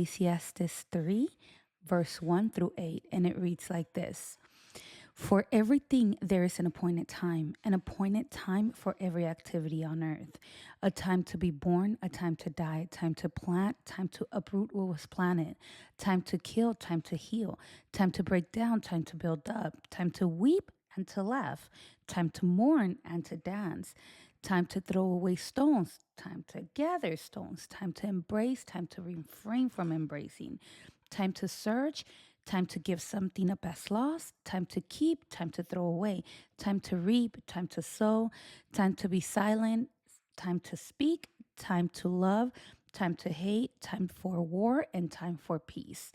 Ecclesiastes 3, verse 1 through 8, and it reads like this. For everything there is an appointed time for every activity on earth, a time to be born, a time to die, time to plant, time to uproot what was planted, time to kill, time to heal, time to break down, time to build up, time to weep and to laugh, time to mourn and to dance, time to throw away stones, time to gather stones, time to embrace, time to refrain from embracing, time to search, time to give something up as lost, time to keep, time to throw away, time to reap, time to sow, time to be silent, time to speak, time to love, time to hate, time for war, and time for peace.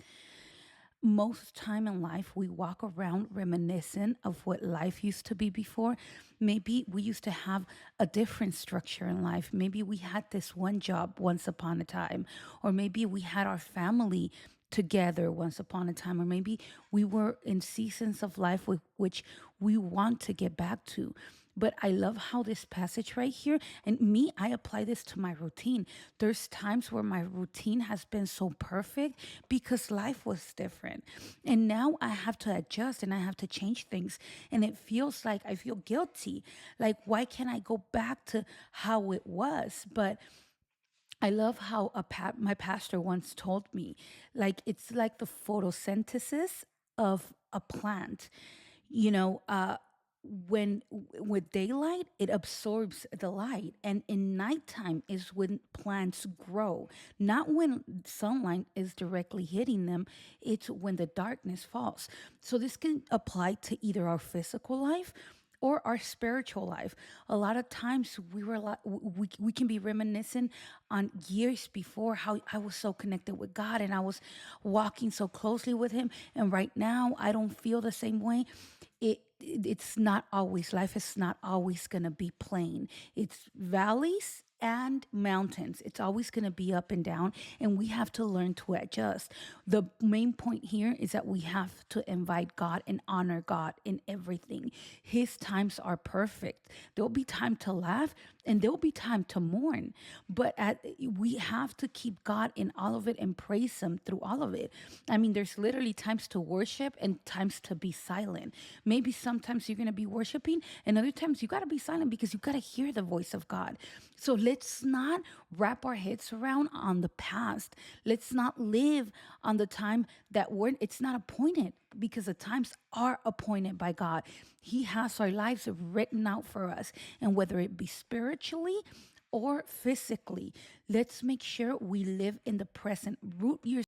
Most time in life, we walk around reminiscent of what life used to be before. Maybe we used to have a different structure in life. Maybe we had this one job once upon a time, or maybe we had our family together once upon a time, or maybe we were in seasons of life with which we want to get back to. But I love how this passage right here, and me, I apply this to my routine. There's times where my routine has been so perfect because life was different. And now I have to adjust and I have to change things. And it feels like I feel guilty. Like, why can't I go back to how it was? But I love how my pastor once told me, like, it's like the photosynthesis of a plant. You know, when with daylight, it absorbs the light, and in nighttime is when plants grow. Not when sunlight is directly hitting them; it's when the darkness falls. So this can apply to either our physical life or our spiritual life. A lot of times we can be reminiscent on years before how I was so connected with God and I was walking so closely with him, and right now I don't feel the same way. It's not always, life is not always going to be plain. It's valleys and mountains. It's always going to be up and down, and we have to learn to adjust. The main point here is that we have to invite God and honor God in everything. His times are perfect. There'll be time to laugh and there'll be time to mourn, but we have to keep God in all of it and praise him through all of it. I mean, there's literally times to worship and times to be silent. Maybe sometimes you're going to be worshiping, and other times you got to be silent because you got to hear the voice of God. So let's not wrap our heads around on the past. Let's not live on the time that it's not appointed, because the times are appointed by God. He has our lives written out for us. And whether it be spiritually or physically, let's make sure we live in the present. Root your